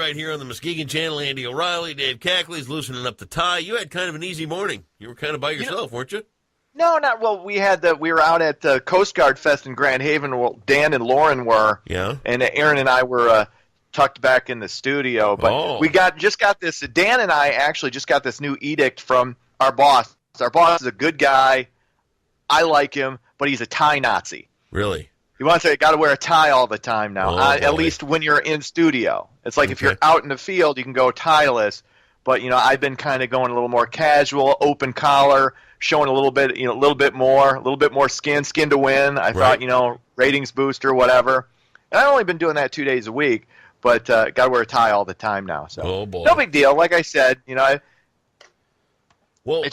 right here on the Muskegon Channel. Andy O'Reilly, Dave Cackley's loosening up the tie. You had kind of an easy morning. You were kind of by yourself, weren't you? No, not well. We were out at the Coast Guard Fest in Grand Haven. Well, Dan and Lauren were. Yeah. And Aaron and I were tucked back in the studio. But we just got this. Dan and I actually just got this new edict from our boss. Our boss is a good guy. I like him, but he's a tie Nazi. Really? He wants to got to wear a tie all the time now. At least when you're in studio. It's like if you're out in the field, you can go tieless. But I've been kind of going a little more casual, open collar, showing a little bit more skin to win. I thought, ratings booster, whatever. And I've only been doing that 2 days a week, but got to wear a tie all the time now. So no big deal. Like I said, it's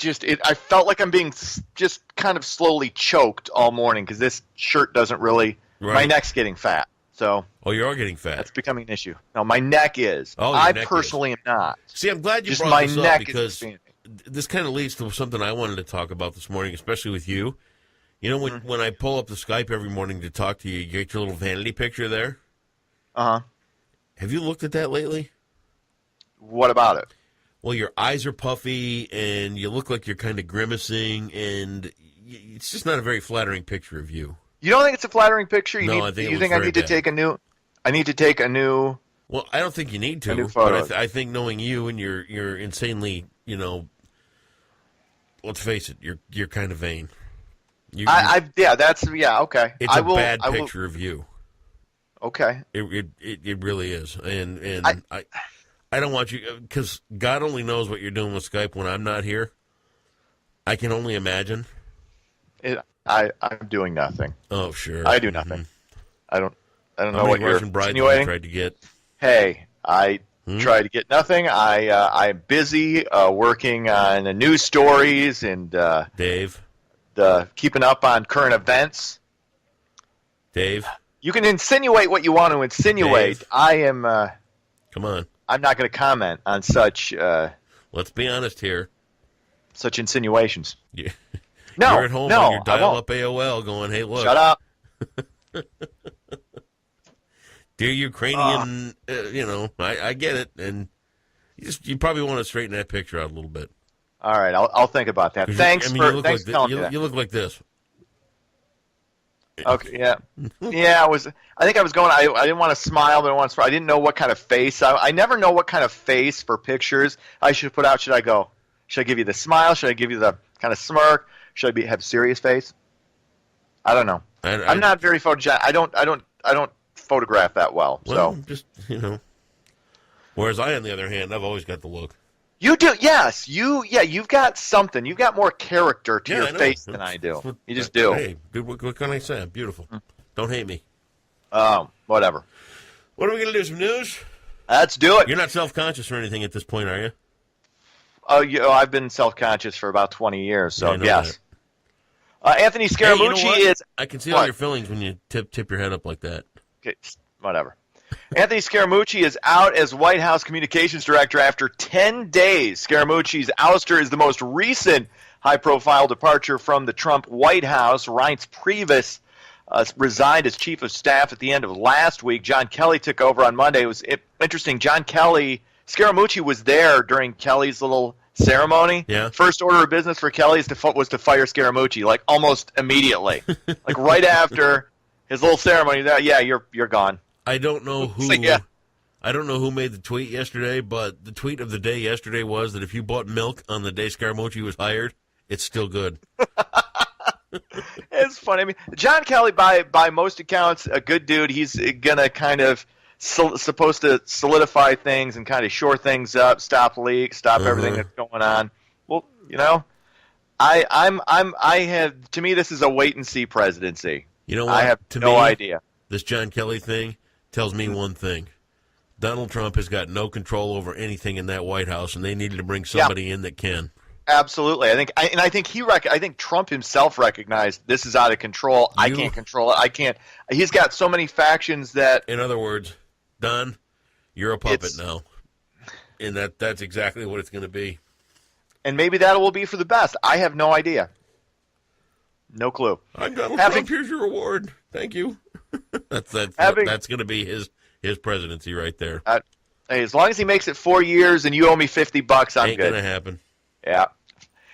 just I felt like I'm being just kind of slowly choked all morning because this shirt doesn't really. Right. My neck's getting fat. So. Oh, you are getting fat. That's becoming an issue. No, my neck is. Oh, I personally am not. See, I'm glad you brought this up because this kind of leads to something I wanted to talk about this morning, especially with you. When I pull up the Skype every morning to talk to you, you get your little vanity picture there. Uh-huh. Have you looked at that lately? What about it? Well, your eyes are puffy, and you look like you're kind of grimacing, and it's just not a very flattering picture of you. You don't think it's a flattering picture? I think I need to take a new. I need to take a new. Well, I don't think you need to. But I think knowing you and you're insanely, let's face it, you're kind of vain. Okay. It's a bad picture of you. Okay. It really is, and I don't want you because God only knows what you're doing with Skype when I'm not here. I can only imagine. I'm doing nothing. Oh, sure. I do nothing. I don't know what you're insinuating. insinuating. Tried to get. Hey, I try to get nothing. I'm busy working on news stories and Dave, keeping up on current events. Dave, you can insinuate what you want to insinuate. Dave. I am. Come on. I'm not going to comment on such. Let's be honest here. Such insinuations. Yeah. No, you're at home on your dial-up AOL going, hey, look. Shut up. Dear Ukrainian, I get it. And you probably want to straighten that picture out a little bit. All right, I'll think about that. Thanks for telling me that. You look like this. Okay, yeah. Yeah, I think I was going, I didn't want to smile, but I didn't know what kind of face. I never know what kind of face for pictures I should put out. Should I give you the smile? Should I give you the kind of smirk? Should I have a serious face? I don't know. I'm not very photogenic. I don't photograph that well. Well, just Whereas I, on the other hand, I've always got the look. You do, yes. You've got something. You've got more character to your face than I do. You just do. Hey, dude, what can I say? I'm beautiful. Don't hate me. Whatever. What are we gonna do? Some news? Let's do it. You're not self-conscious or anything at this point, are you? Oh, I've been self-conscious for about 20 years, so yes. Anthony Scaramucci is... I can see all your feelings when you tip your head up like that. Okay, whatever. Anthony Scaramucci is out as White House Communications Director after 10 days. Scaramucci's ouster is the most recent high-profile departure from the Trump White House. Reince Priebus resigned as Chief of Staff at the end of last week. John Kelly took over on Monday. It was interesting. Scaramucci was there during Kelly's little ceremony. Yeah. First order of business for Kelly was to fire Scaramucci, like almost immediately, like right after his little ceremony. Yeah, you're gone. I don't know who. Yeah. I don't know who made the tweet yesterday, but the tweet of the day yesterday was that if you bought milk on the day Scaramucci was hired, it's still good. It's funny. I mean, John Kelly, by most accounts, a good dude. He's gonna kind of supposed to solidify things and kind of shore things up, stop leaks, stop everything that's going on. Well, to me this is a wait and see presidency. You know what? I have no idea. This John Kelly thing tells me one thing. Donald Trump has got no control over anything in that White House, and they needed to bring somebody in that can. Absolutely. I think Trump himself recognized this is out of control. I can't control it. I can't. He's got so many factions that. In other words, Don, you're a puppet now, and that's exactly what it's going to be. And maybe that will be for the best. I have no idea. No clue. I'm Donald Trump. Here's your reward. Thank you. That's going to be his presidency right there. Hey, as long as he makes it 4 years and you owe me $50, I'm Ain't good. gonna happen. Yeah.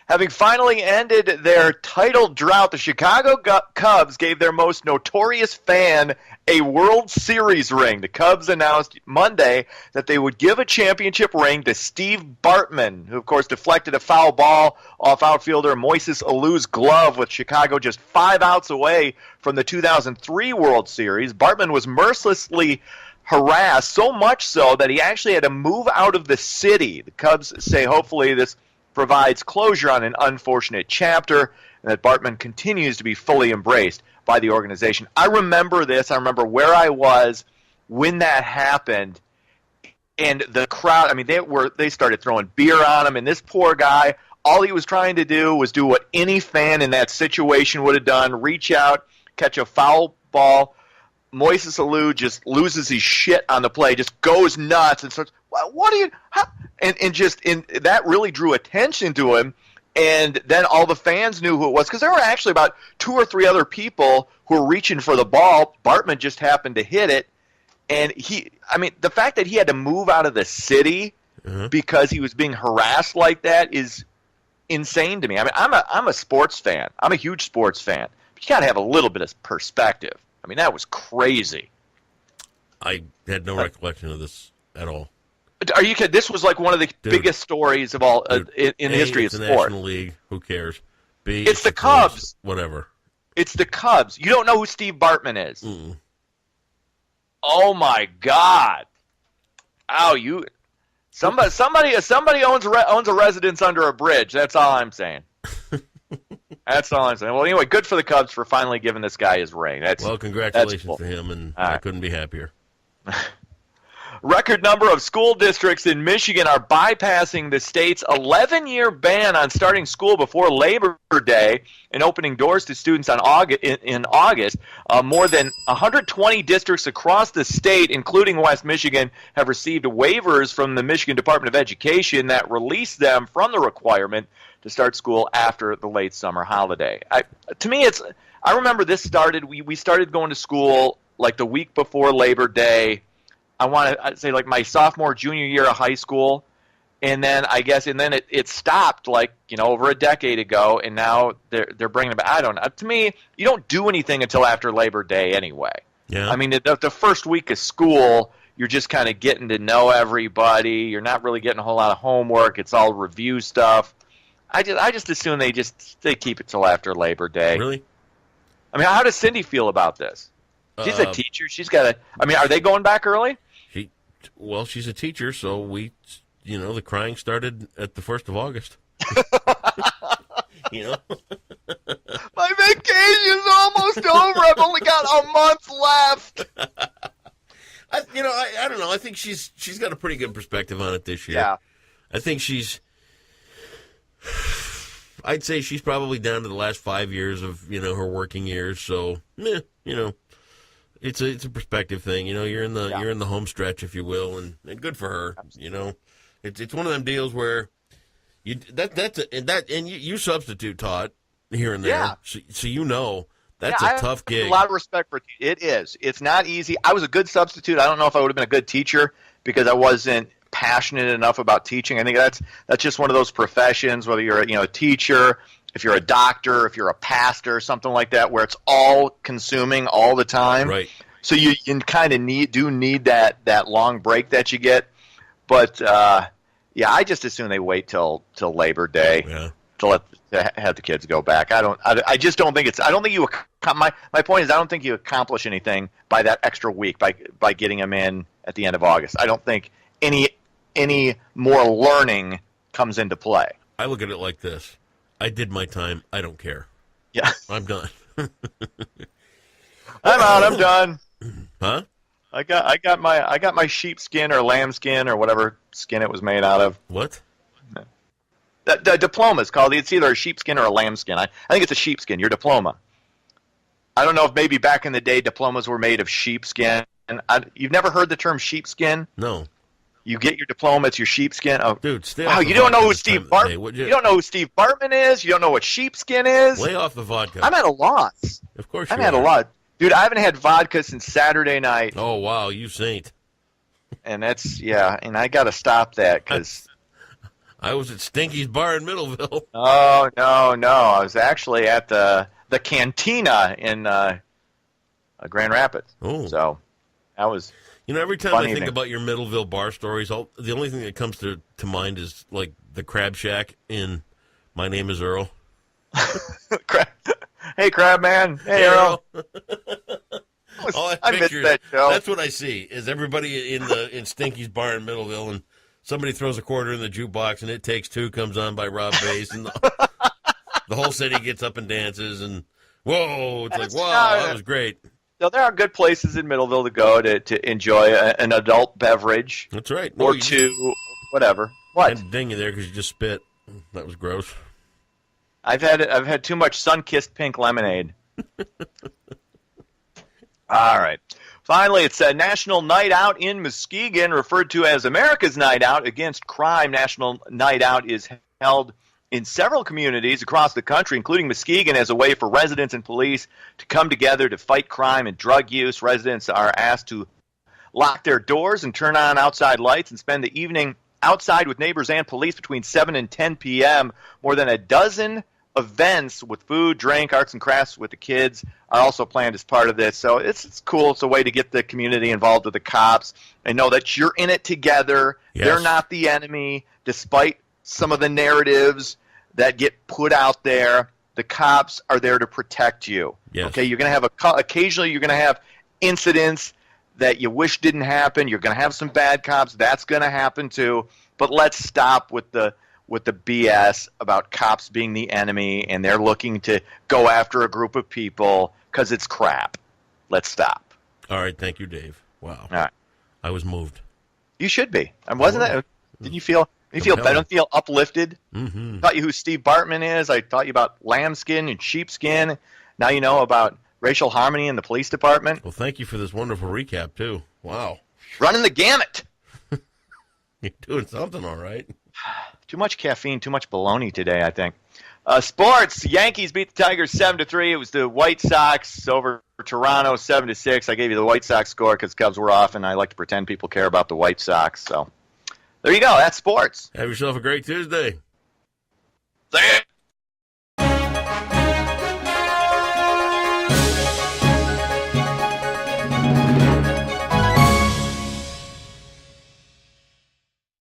Having finally ended their title drought, the Chicago Cubs gave their most notorious fan a World Series ring. The Cubs announced Monday that they would give a championship ring to Steve Bartman, who, of course, deflected a foul ball off outfielder Moises Alou's glove with Chicago just 5 outs away from the 2003 World Series. Bartman was mercilessly harassed, so much so that he actually had to move out of the city. The Cubs say hopefully this provides closure on an unfortunate chapter, and that Bartman continues to be fully embraced by the organization. I remember this. I remember where I was when that happened, and the crowd. I mean, they started throwing beer on him, and this poor guy. All he was trying to do was do what any fan in that situation would have done: reach out, catch a foul ball. Moises Alou just loses his shit on the play, just goes nuts and starts, what are you, how? And that really drew attention to him. And then all the fans knew who it was, because there were actually about 2 or 3 other people who were reaching for the ball. Bartman just happened to hit it. And the fact that he had to move out of the city because he was being harassed like that is insane to me. I mean, I'm a sports fan. I'm a huge sports fan. But you got to have a little bit of perspective. I mean, that was crazy. I had no recollection of this at all. Are you kidding? This was like one of the biggest stories of all in the history of sport. It's the National League. Who cares? B, it's the Cubs. Whatever. It's the Cubs. You don't know who Steve Bartman is. Mm-mm. Oh my God! Ow! Somebody owns a residence under a bridge. That's all I'm saying. That's all I'm saying. Well, anyway, good for the Cubs for finally giving this guy his ring. Congratulations cool. to him, and all I right. couldn't be happier. Record number of school districts in Michigan are bypassing the state's 11-year ban on starting school before Labor Day and opening doors to students in August. More than 120 districts across the state, including West Michigan, have received waivers from the Michigan Department of Education that release them from the requirement to start school after the late summer holiday. I remember this started. We started going to school like the week before Labor Day. I want to say like my sophomore, junior year of high school, and then it stopped like over a decade ago, and now they're bringing it back. I don't know. To me, you don't do anything until after Labor Day anyway. Yeah. I mean, the first week of school, you're just kind of getting to know everybody. You're not really getting a whole lot of homework. It's all review stuff. I just assume they keep it till after Labor Day. Really? I mean, how does Cindy feel about this? She's a teacher. She's got to. I mean, are they going back early? Well, she's a teacher, so the crying started at the 1st of August. My vacation's almost over. I've only got a month left. I don't know. I think she's got a pretty good perspective on it this year. Yeah. I think I'd say she's probably down to the last 5 years of, her working years. So, it's a perspective thing. You're in the home stretch, if you will, and good for her. Absolutely. It's one of them deals where you substitute taught here and there. Yeah. So that's a tough gig. I have a lot of respect for it. Is. It's not easy. I was a good substitute. I don't know if I would have been a good teacher because I wasn't passionate enough about teaching. I think that's just one of those professions, whether you're a teacher, if you're a doctor, if you're a pastor, something like that, where it's all consuming all the time. Right. So you kind of need that long break that you get. But I just assume they wait till Labor Day to have the kids go back. I just don't think I don't think you. My point is I don't think you accomplish anything by that extra week by getting them in at the end of August. I don't think any more learning comes into play. I look at it like this. I did my time. I don't care. Yeah. I'm done. I'm out. I'm done. Huh? I got my sheepskin or lambskin or whatever skin it was made out of. What? The diploma is called. It's either a sheepskin or a lambskin. I think it's a sheepskin. Your diploma. I don't know if maybe back in the day diplomas were made of sheepskin. You've never heard the term sheepskin? No. You get your diploma, it's your sheepskin. Oh, dude, stay wow, off you don't know who Steve Bartman. You don't know who Steve Bartman is. You don't know what sheepskin is. Lay off the vodka. I'm at a loss. Of course, I'm at a loss, dude. I haven't had vodka since Saturday night. Oh wow, you saint. And that's, yeah, and I got to stop that because, I was at Stinky's Bar in Middleville. oh, no. I was actually at the Cantina in Grand Rapids. Oh. So that was Every time fun I think evening. about your Middleville bar stories, the only thing that comes to mind is like the Crab Shack in My Name is Earl. Hey, Crab Man. Hey, Earl. I missed picture, that show. that's what I see, is everybody in Stinky's Bar in Middleville, and somebody throws a quarter in the jukebox, and It Takes Two comes on by Rob Bass, and the whole city gets up and dances, and whoa, it's like, wow, that was great. So there are good places in Middleville to go to enjoy an adult beverage. That's right. Or two, whatever. I What? had to ding you there because you just spit. That was gross. I've had too much sun-kissed pink lemonade. All right. Finally, it's a National Night Out in Muskegon, referred to as America's Night Out Against Crime. National Night Out is held in several communities across the country, including Muskegon, as a way for residents and police to come together to fight crime and drug use. Residents are asked to lock their doors and turn on outside lights and spend the evening outside with neighbors and police between 7 and 10 p.m. More than a dozen events with food, drink, arts and crafts with the kids are also planned as part of this. So it's cool. It's a way to get the community involved with the cops and know that you're in it together. Yes. They're not the enemy, despite some of the narratives that get put out there. The cops are there to protect you. Yes. Okay, you're going to have occasionally you're going to have incidents that you wish didn't happen. You're going to have some bad cops. That's going to happen too. But let's stop with the BS about cops being the enemy and they're looking to go after a group of people because it's crap. Let's stop. All right, thank you, Dave. Wow. All right. I was moved. You should be. And wasn't that? Didn't you feel? Don't feel uplifted? Mm-hmm. Taught you who Steve Bartman is. I taught you about lambskin and sheepskin. Now you know about racial harmony in the police department. Well, thank you for this wonderful recap, too. Wow. Running the gamut. You're doing something all right. Too much caffeine, too much baloney today, I think. Sports, Yankees beat the Tigers 7-3. It was the White Sox over Toronto 7-6. I gave you the White Sox score because Cubs were off, and I like to pretend people care about the White Sox. So there you go. That's sports. Have yourself a great Tuesday. See ya.